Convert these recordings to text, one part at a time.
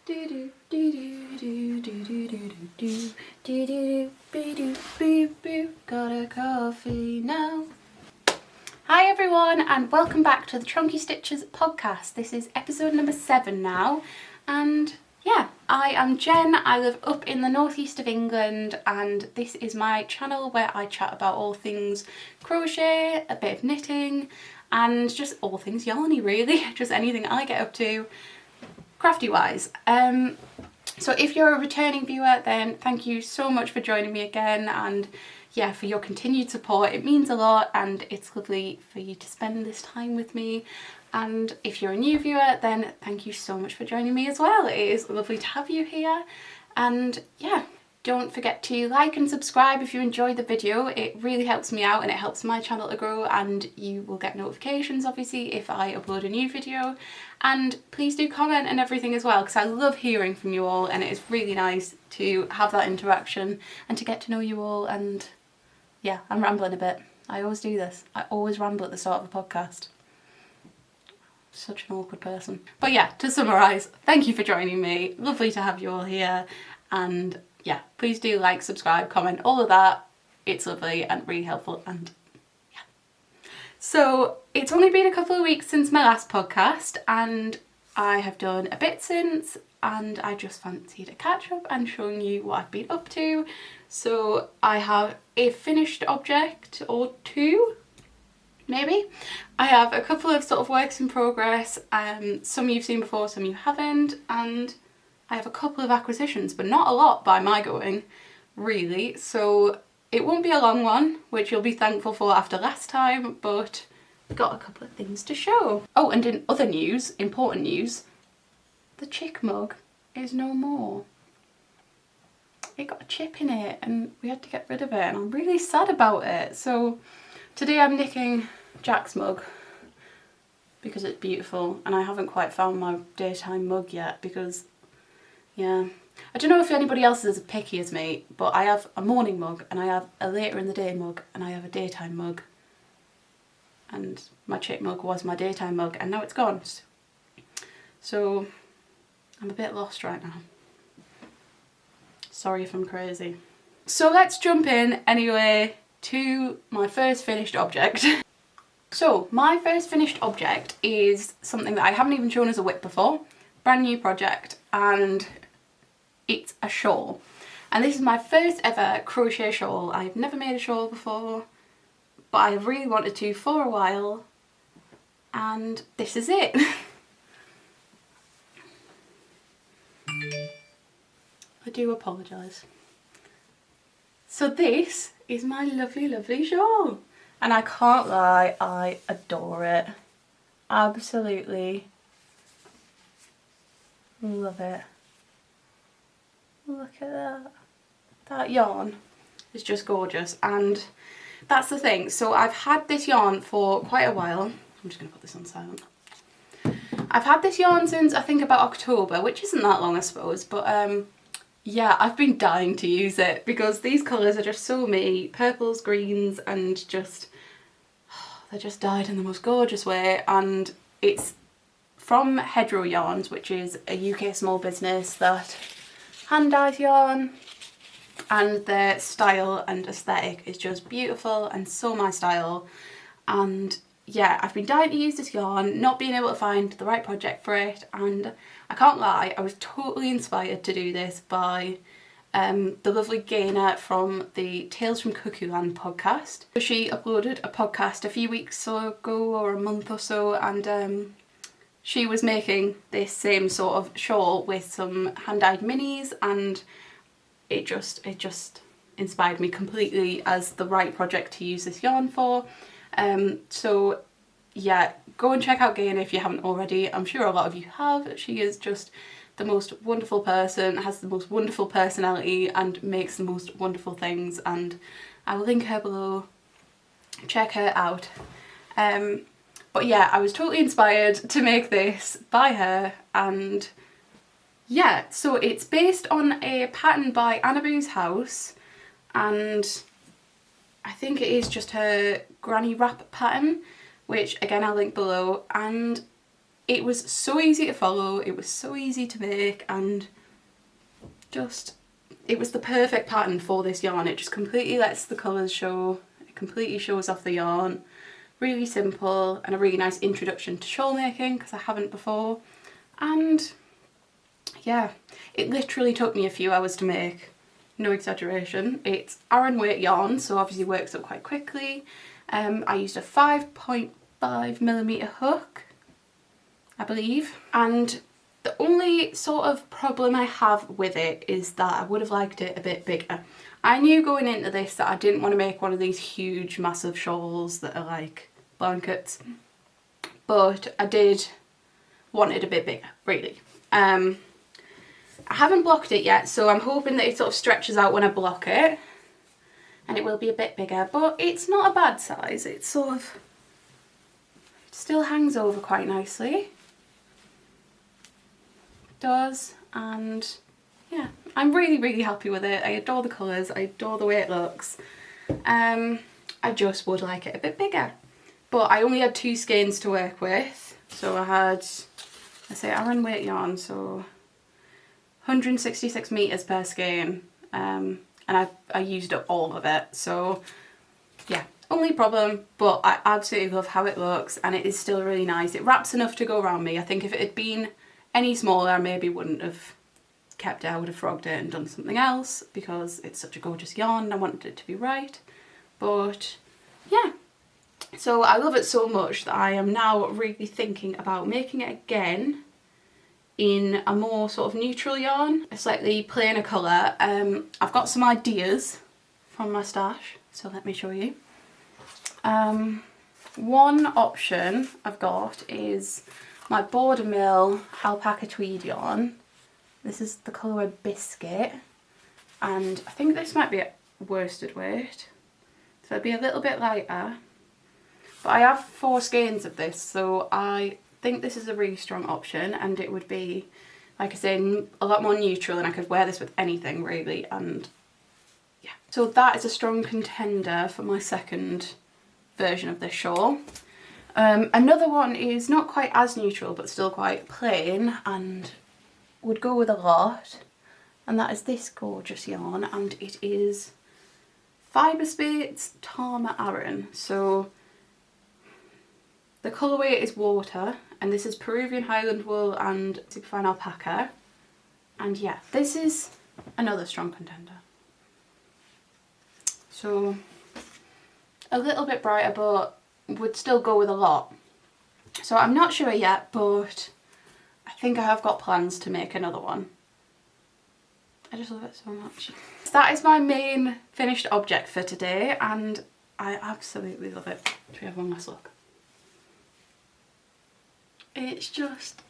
Got a coffee now. Hi everyone and welcome back to the Chonky Stitches podcast. This is episode number 7 now, and yeah, I am Jen. I live up in the northeast of England, and this is my channel where I chat about all things crochet, a bit of knitting, and just all things yarny really, just anything I get up to crafty wise. So if you're a returning viewer, then thank you so much for joining me again, and yeah, for your continued support. It means a lot and it's lovely for you to spend this time with me. And if you're a new viewer, then thank you so much for joining me as well. It is lovely to have you here. And yeah, don't forget to like and subscribe if you enjoyed the video. It really helps me out and it helps my channel to grow, and you will get notifications obviously if I upload a new video. And please do comment and everything as well, because I love hearing from you all and it is really nice to have that interaction and to get to know you all. And yeah, I'm rambling a bit. I always do this. I always ramble at the start of a podcast. Such an awkward person. But yeah, to summarise, thank you for joining me. Lovely to have you all here. And yeah, please do like, subscribe, comment, all of that. It's lovely and really helpful, and yeah. So it's only been a couple of weeks since my last podcast, and I have done a bit since, and I just fancied a catch up and showing you what I've been up to. So I have a finished object or two, maybe. I have a couple of sort of works in progress, some you've seen before, some you haven't, and I have a couple of acquisitions, but not a lot by my going, really. So it won't be a long one, which you'll be thankful for after last time, but got a couple of things to show. Oh, and in other news, important news, the chick mug is no more. It got a chip in it and we had to get rid of it, and I'm really sad about it. So today I'm knitting Jack's mug because it's beautiful, and I haven't quite found my daytime mug yet because, yeah, I don't know if anybody else is as picky as me, but I have a morning mug and I have a later in the day mug and I have a daytime mug, and my chick mug was my daytime mug and now it's gone. So I'm a bit lost right now. Sorry if I'm crazy. So let's jump in anyway to my first finished object. So my first finished object is something that I haven't even shown as a whip before. Brand new project, and it's a shawl. And this is my first ever crochet shawl. I've never made a shawl before, but I really wanted to for a while, and this is it. I do apologise. So this is my lovely, lovely shawl. And I can't lie, I adore it. Absolutely love it. Look at that. That yarn is just gorgeous, and that's the thing. So I've had this yarn for quite a while. I'm just going to put this on silent. I've had this yarn since I think about October, which isn't that long I suppose, but yeah, I've been dying to use it because these colours are just so me. Purples, greens, and just, they're just dyed in the most gorgeous way. And it's from Hedgerow Yarns, which is a UK small business that hand dyes yarn, and their style and aesthetic is just beautiful and so my style. And yeah, I've been dying to use this yarn, not being able to find the right project for it, and I can't lie, I was totally inspired to do this by the lovely Gaynor from the Tales from Cuckoo Land podcast. She uploaded a podcast a few weeks ago or a month or so, and she was making this same sort of shawl with some hand-dyed minis, and it just inspired me completely as the right project to use this yarn for. So yeah, go and check out Gaynor if you haven't already. I'm sure a lot of you have. She is just the most wonderful person, has the most wonderful personality, and makes the most wonderful things, and I will link her below. Check her out. But yeah, I was totally inspired to make this by her, and yeah, so it's based on a pattern by Annaboo's House, and I think it is just her granny wrap pattern, which again I'll link below. And it was so easy to follow, it was so easy to make, and just, it was the perfect pattern for this yarn. It just completely lets the colours show, it completely shows off the yarn. Really simple and a really nice introduction to shawl making because I haven't before. And yeah, it literally took me a few hours to make, no exaggeration. It's Aran weight yarn, so obviously works up quite quickly. I used a 5.5mm hook, I believe, and the only sort of problem I have with it is that I would have liked it a bit bigger. I knew going into this that I didn't want to make one of these huge massive shawls that are like blankets, but I did want it a bit bigger, really. I haven't blocked it yet, so I'm hoping that it sort of stretches out when I block it and it will be a bit bigger, but it's not a bad size. It's sort of, it still hangs over quite nicely. Does, and yeah, I'm really happy with it. I adore the colours, I adore the way it looks. I just would like it a bit bigger, but I only had 2 skeins to work with, so I had, I say Aran weight yarn, so 166 meters per skein, and I used up all of it, so yeah, only problem, but I absolutely love how it looks and it is still really nice. It wraps enough to go around me. I think if it had been any smaller, I maybe wouldn't have kept it. I would have frogged it and done something else because it's such a gorgeous yarn and I wanted it to be right. But yeah, so I love it so much that I am now really thinking about making it again in a more sort of neutral yarn, a slightly plainer colour. I've got some ideas from my stash, so let me show you. One option I've got is my Border Mill alpaca tweed yarn. This is the colour Biscuit, and I think this might be at worsted weight, so it'll be a little bit lighter. But I have 4 skeins of this, so I think this is a really strong option, and it would be, like I say, a lot more neutral, and I could wear this with anything really, and yeah. So that is a strong contender for my second version of this shawl. Another one is not quite as neutral but still quite plain and would go with a lot, and that is this gorgeous yarn, and it is Fibre Spates Tama Aran. So the colourway is water, and this is Peruvian Highland wool and superfine alpaca, and yeah, this is another strong contender. So a little bit brighter but would still go with a lot. So I'm not sure yet, but I think I have got plans to make another one. I just love it so much. So that is my main finished object for today, and I absolutely love it. Should we have one last look? It's just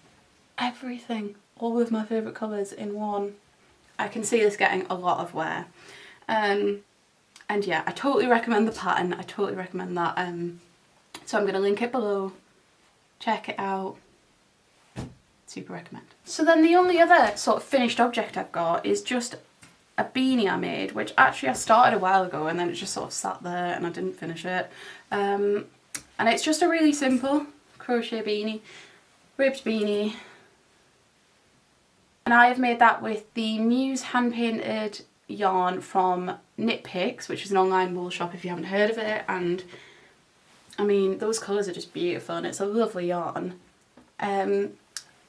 everything, all of my favourite colours in one. I can see this getting a lot of wear. And yeah, I totally recommend the pattern, I totally recommend that. So I'm going to link it below, check it out, super recommend. So then the only other sort of finished object I've got is just a beanie I made, which actually I started a while ago and then it just sort of sat there and I didn't finish it. And it's just a really simple crochet beanie, ribbed beanie. And I have made that with the Muse hand painted yarn from Knit Picks, which is an online wool shop if you haven't heard of it, and I mean those colours are just beautiful and it's a lovely yarn.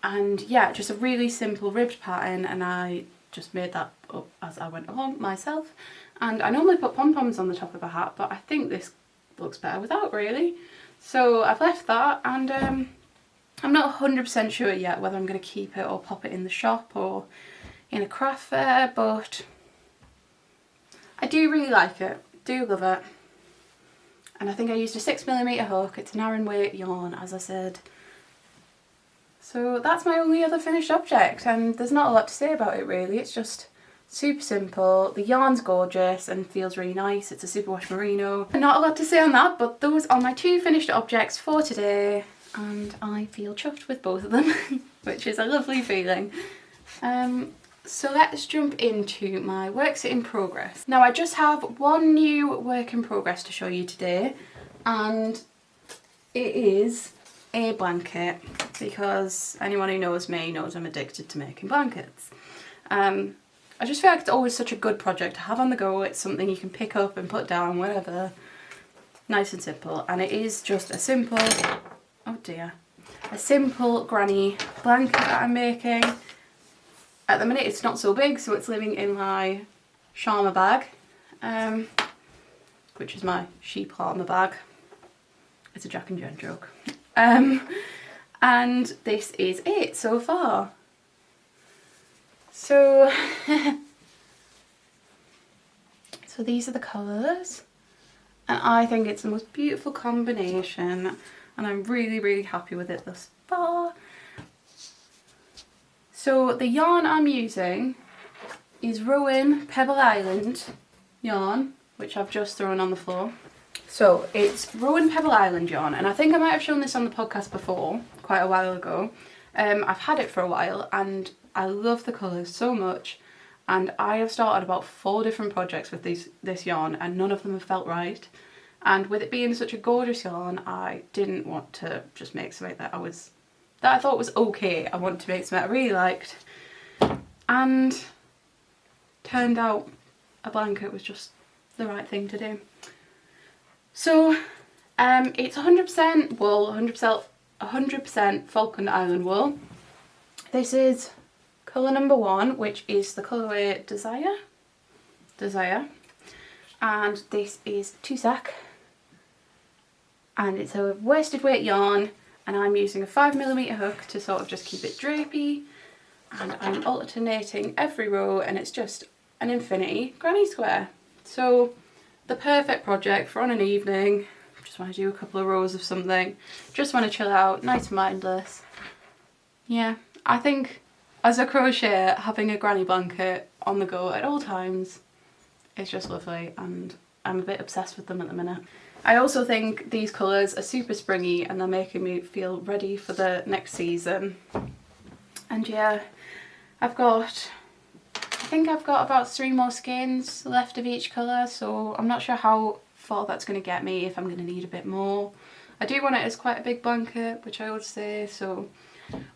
And yeah, just a really simple ribbed pattern, and I just made that up as I went along myself. And I normally put pom-poms on the top of a hat, but I think this looks better without really. So I've left that, and I'm not 100% sure yet whether I'm going to keep it or pop it in the shop or in a craft fair, but I do really like it, do love it. And I think I used a 6mm hook. It's an Aran weight yarn, as I said. So that's my only other finished object, and there's not a lot to say about it really. It's just super simple. The yarn's gorgeous and feels really nice. It's a superwash merino. Not a lot to say on that, but those are my 2 finished objects for today, and I feel chuffed with both of them, which is a lovely feeling. So let's jump into my works in progress. Now I just have one new work in progress to show you today, and it is a blanket. because anyone who knows me knows I'm addicted to making blankets. I just feel like it's always such a good project to have on the go. It's something you can pick up and put down wherever. Nice and simple. And it is just a simple, oh dear, a simple granny blanket that I'm making. At the minute it's not so big, so it's living in my shawarma bag, which is my sheep harma bag. It's a Jack and Jen joke. And this is it so far. So, so these are the colours, and I think it's the most beautiful combination, and I'm really, really happy with it thus far. So the yarn I'm using is Rowan Pebble Island yarn, which I've just thrown on the floor. So it's Rowan Pebble Island yarn, and I think I might have shown this on the podcast before, quite a while ago. I've had it for a while and I love the colours so much, and I have started about 4 different projects with this yarn and none of them have felt right. And with it being such a gorgeous yarn, I didn't want to just make something that I thought was okay. I wanted to make something I really liked, and turned out a blanket was just the right thing to do. So it's 100% wool, 100% Falkland Island wool. This is colour number 1, which is the colourway Desire, and this is 2 and it's a worsted weight yarn, and I'm using a 5mm hook to sort of just keep it drapey, and I'm alternating every row, and it's just an infinity granny square. So the perfect project for on an evening. Just want to do a couple of rows of something, just want to chill out, nice and mindless. Yeah, I think as a crocheter, having a granny blanket on the go at all times is just lovely, and I'm a bit obsessed with them at the minute. I also think these colours are super springy and they're making me feel ready for the next season. And yeah, I think I've got about 3 more skeins left of each colour, so I'm not sure how far that's going to get me, if I'm going to need a bit more. I do want it as quite a big blanket, which I would say, so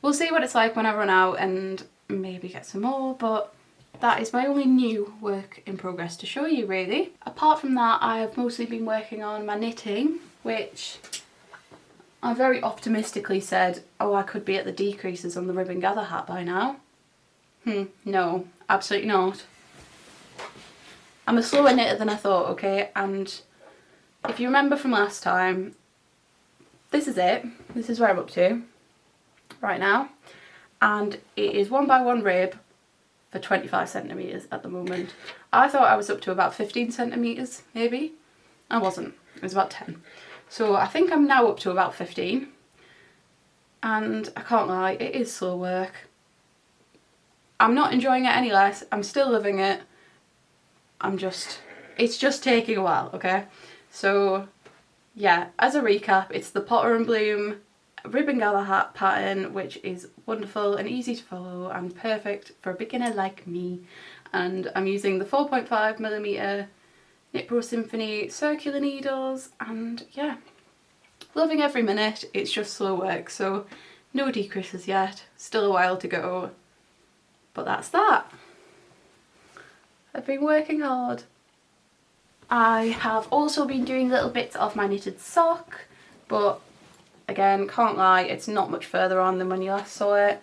we'll see what it's like when I run out and maybe get some more, but that is my only new work in progress to show you, really. Apart from that, I have mostly been working on my knitting, which I very optimistically said, oh, I could be at the decreases on the ribbon gather hat by now. No, absolutely not. I'm a slower knitter than I thought, okay? And if you remember from last time, this is it. This is where I'm up to right now. And it is 1x1 rib for 25 centimetres at the moment. I thought I was up to about 15 centimetres, maybe. I wasn't. It was about 10. So I think I'm now up to about 15. And I can't lie, it is slow work. I'm not enjoying it any less. I'm still loving it. It's just taking a while, okay? So yeah, as a recap, it's the Potter and Bloom ribbon gather hat pattern, which is wonderful and easy to follow and perfect for a beginner like me. And I'm using the 4.5mm Knit Pro Symphony circular needles, and yeah, loving every minute. It's just slow work, so no decreases yet, still a while to go, but that's that. I've been working hard. I have also been doing little bits of my knitted sock, but again, can't lie, it's not much further on than when you last saw it.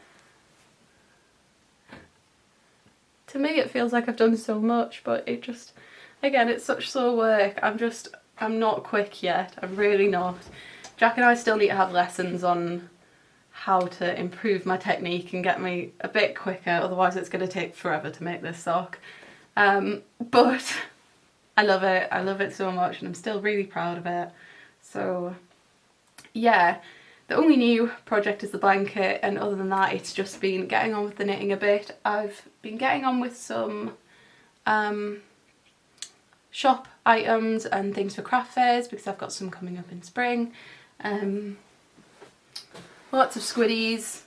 To me it feels like I've done so much, but it just, again, it's such slow work. I'm not quick yet, I'm really not. Jack and I still need to have lessons on how to improve my technique and get me a bit quicker, otherwise it's going to take forever to make this sock. But I love it so much, and I'm still really proud of it. So yeah, the only new project is the blanket, and other than that it's just been getting on with the knitting a bit. I've been getting on with some shop items and things for craft fairs, because I've got some coming up in spring. Lots of squiddies.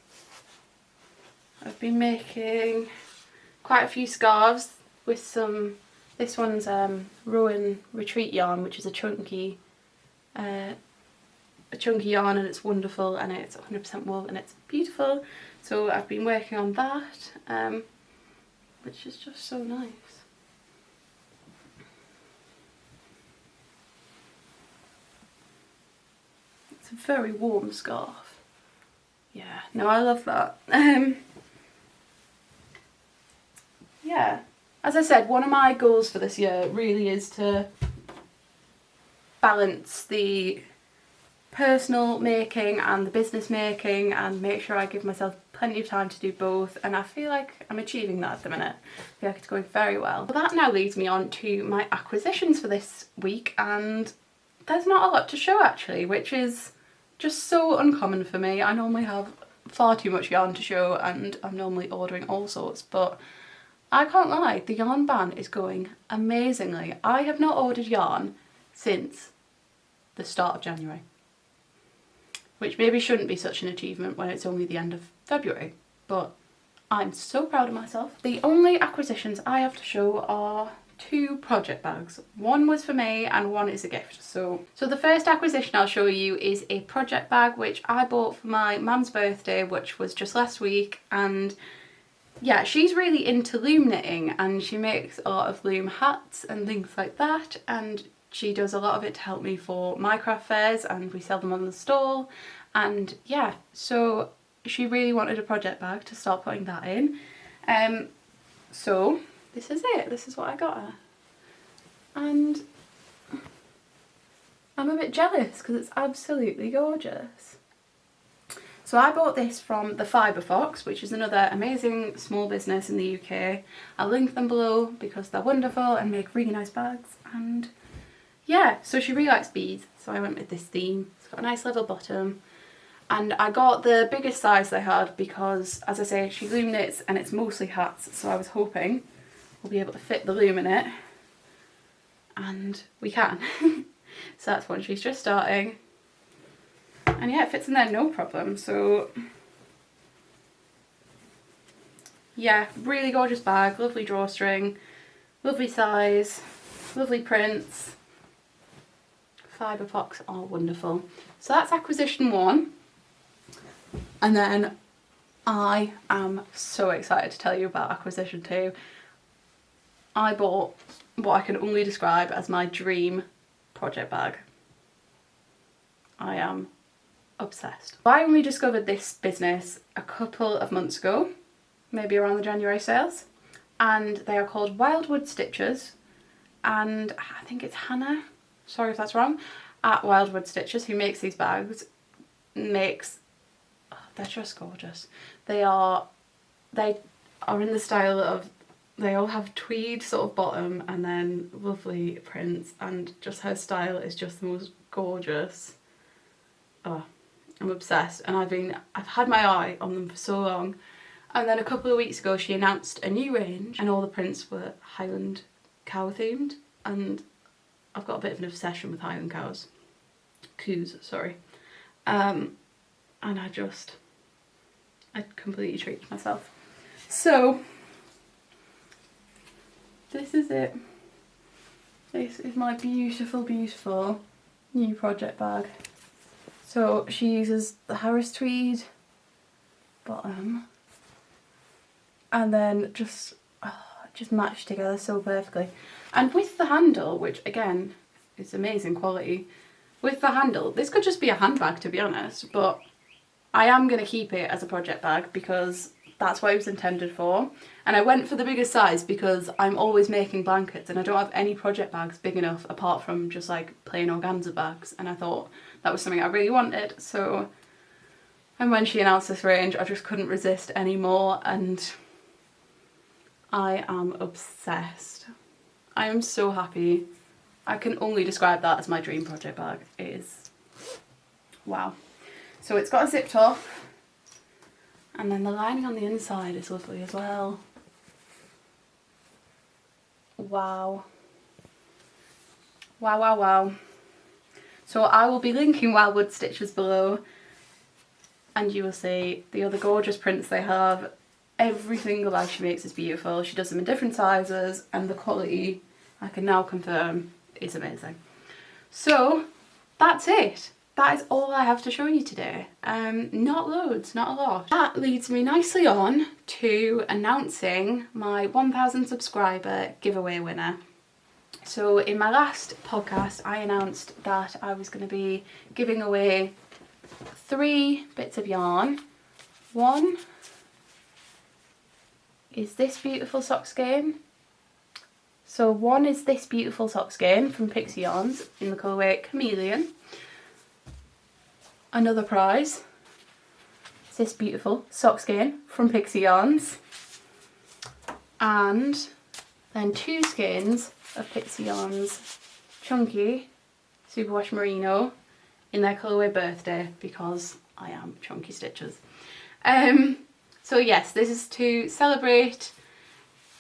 I've been making quite a few scarves with some, this one's Rowan Retreat yarn, which is a chunky a chunky yarn and it's wonderful and it's 100% wool and it's beautiful. So I've been working on that, which is just so nice. It's a very warm scarf. Yeah, no, I love that. Yeah, as I said, one of my goals for this year really is to balance the personal making and the business making and make sure I give myself plenty of time to do both, and I feel like I'm achieving that at the minute. I feel like it's going very well. But that now leads me on to my acquisitions for this week, and there's not a lot to show actually, which is just so uncommon for me. I normally have far too much yarn to show and I'm normally ordering all sorts, but I can't lie, the yarn ban is going amazingly. I have not ordered yarn since the start of January, which maybe shouldn't be such an achievement when it's only the end of February, but I'm so proud of myself. The only acquisitions I have to show are 2 project bags. One was for me and one is a gift. So the first acquisition I'll show you is a project bag which I bought for my mum's birthday, which was just last week, and yeah, she's really into loom knitting and she makes a lot of loom hats and things like that, and she does a lot of it to help me for my craft fairs and we sell them on the stall. And yeah, so she really wanted a project bag to start putting that in. So this is it, this is what I got her. And I'm a bit jealous because it's absolutely gorgeous. So I bought this from the Fibre Fox, which is another amazing small business in the UK. I'll link them below because they're wonderful and make really nice bags. And yeah, so she really likes beads, so I went with this theme. It's got a nice little bottom. And I got the biggest size they had because, as I say, she loom knits and it's mostly hats, so I was hoping we'll be able to fit the loom in it. And we can. So that's one she's just starting. And yeah, it fits in there no problem. So yeah, really gorgeous bag, lovely drawstring, lovely size, lovely prints. Fibre Fox are wonderful. So that's acquisition 1. And then I am so excited to tell you about acquisition 2. I bought what I can only describe as my dream project bag. I am obsessed. I only discovered this business a couple of months ago, maybe around the January sales, and they are called Wildwood Stitches, and I think it's Hannah, sorry if that's wrong, at Wildwood Stitches, who makes these bags, they're just gorgeous. They are in the style of, they all have tweed sort of bottom and then lovely prints, and just her style is just the most gorgeous. Oh, I'm obsessed, and I've had my eye on them for so long. And then a couple of weeks ago she announced a new range and all the prints were Highland cow themed, and I've got a bit of an obsession with Highland cows. Coos, sorry. And I completely treated myself. So this is it. This is my beautiful, beautiful new project bag. So she uses the Harris tweed bottom and then just matched together so perfectly. And with the handle, which again is amazing quality, with the handle, this could just be a handbag to be honest, but I am going to keep it as a project bag because that's what it was intended for. And I went for the biggest size because I'm always making blankets and I don't have any project bags big enough apart from just like plain organza bags, and I thought that was something I really wanted. So, and when she announced this range I just couldn't resist anymore, and I am obsessed. I am so happy. I can only describe that as my dream project bag. It is wow. So it's got a zip top, and then the lining on the inside is lovely as well. Wow. Wow, wow, wow. So I will be linking Wildwood Stitches below, and you will see the other gorgeous prints they have. Every single bag she makes is beautiful. She does them in different sizes, and the quality, I can now confirm, is amazing. So that's it. that is all I have to show you today. Not loads, not a lot. That leads me nicely on to announcing my 1,000 subscriber giveaway winner. So in my last podcast I announced that I was going to be giving away 3 bits of yarn. One is this beautiful sock skein. So one is this beautiful sock skein from Pixie Yarns in the colourway Chameleon. Another prize is this beautiful sock skein from Pixie Yarns. And then 2 skeins of Pixie Yarns Chonky Superwash Merino in their colourway Birthday, because I am Chonky Stitches. So yes, this is to celebrate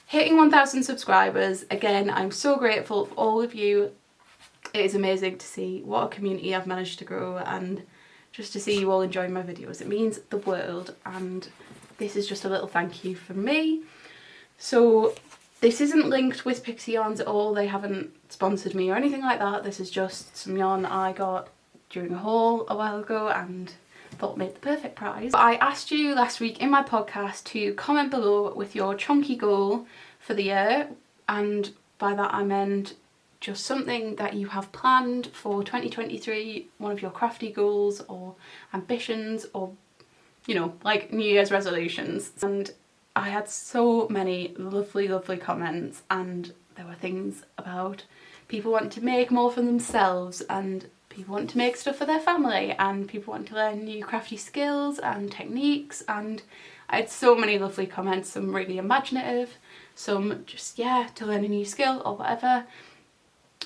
hitting 1,000 subscribers. Again, I'm so grateful for all of you. It is amazing to see what a community I've managed to grow, and just to see you all enjoying my videos. It means the world, and this is just a little thank you from me. So this isn't linked with Pixie Yarns at all. They haven't sponsored me or anything like that. This is just some yarn I got during a haul a while ago and thought made the perfect prize. I asked you last week in my podcast to comment below with your chonky goal for the year, and by that I meant just something that you have planned for 2023, one of your crafty goals or ambitions, or, you know, like New Year's resolutions. And I had so many lovely comments, and there were things about people wanting to make more for themselves, and people want to make stuff for their family, and people want to learn new crafty skills and techniques, and I had so many lovely comments, some really imaginative, some just, yeah, to learn a new skill or whatever.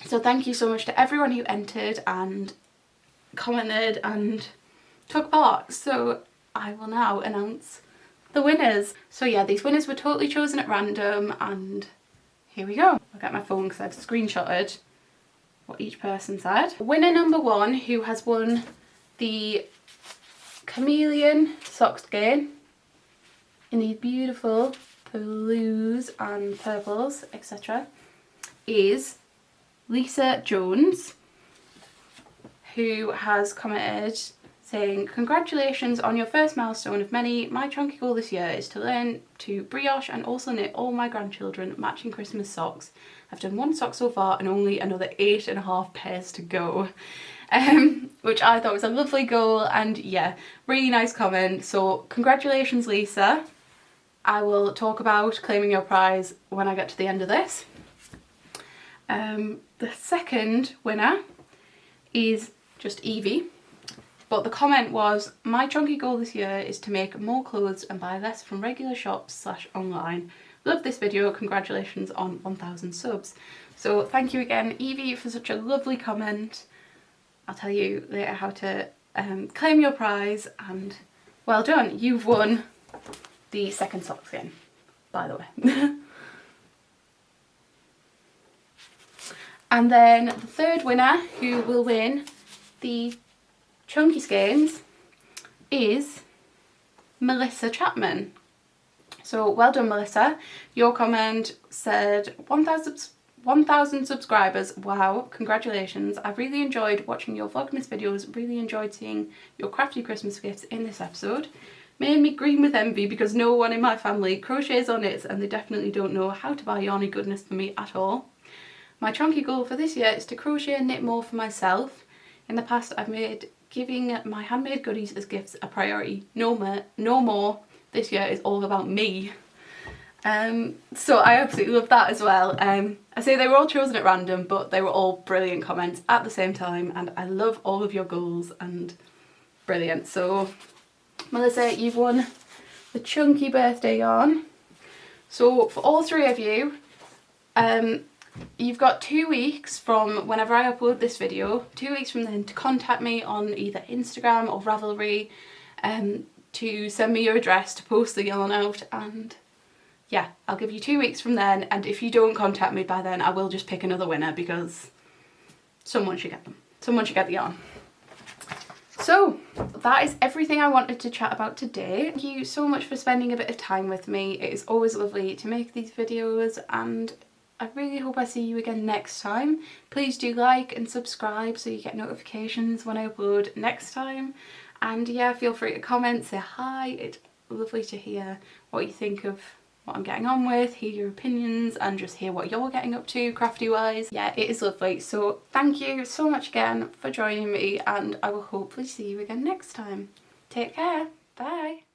So thank you so much to everyone who entered and commented and took part. So I will now announce the winners. So yeah, these winners were totally chosen at random, and here we go. I'll get my phone because I've screenshotted what each person said. Winner number 1, who has won the Chameleon sock skein in these beautiful blues and purples, etc., is Lisa Jones, who has commented saying, "Congratulations on your first milestone of many. My chonky goal this year is to learn to brioche and also knit all my grandchildren matching Christmas socks. I've done 1 sock so far and only another 8.5 pairs to go." Which I thought was a lovely goal, and yeah, really nice comment. So congratulations, Lisa. I will talk about claiming your prize when I get to the end of this. The second winner is just Evie, but the comment was, "My chonky goal this year is to make more clothes and buy less from regular shops / online. Love this video, congratulations on 1,000 subs." So thank you again, Evie, for such a lovely comment. I'll tell you later how to claim your prize, and well done, you've won the second sock skein, by the way. And then the third winner, who will win the chonky skeins, is Melissa Chapman. So well done, Melissa. Your comment said 1,000 subscribers. Wow, congratulations. I've really enjoyed watching your Vlogmas videos, really enjoyed seeing your crafty Christmas gifts in this episode. Made me green with envy because no one in my family crochets or knits, and they definitely don't know how to buy yarny goodness for me at all. My chonky goal for this year is to crochet and knit more for myself. In the past I've made giving my handmade goodies as gifts a priority. No more. This year is all about me. So I absolutely love that as well. I say they were all chosen at random, but they were all brilliant comments at the same time, and I love all of your goals, and brilliant. So Melissa, you've won the chunky birthday yarn. So for all 3 of you, you've got 2 weeks from whenever I upload this video, 2 weeks from then, to contact me on either Instagram or Ravelry, to send me your address to post the yarn out, and yeah, I'll give you 2 weeks from then, and if you don't contact me by then, I will just pick another winner, because someone should get them. Someone should get the yarn. So that is everything I wanted to chat about today. Thank you so much for spending a bit of time with me. It is always lovely to make these videos, and I really hope I see you again next time. Please do like and subscribe so you get notifications when I upload next time. And yeah, feel free to comment, say hi. It's lovely to hear what you think of what I'm getting on with, hear your opinions, and just hear what you're getting up to crafty wise. Yeah, it is lovely. So thank you so much again for joining me, and I will hopefully see you again next time. Take care. Bye.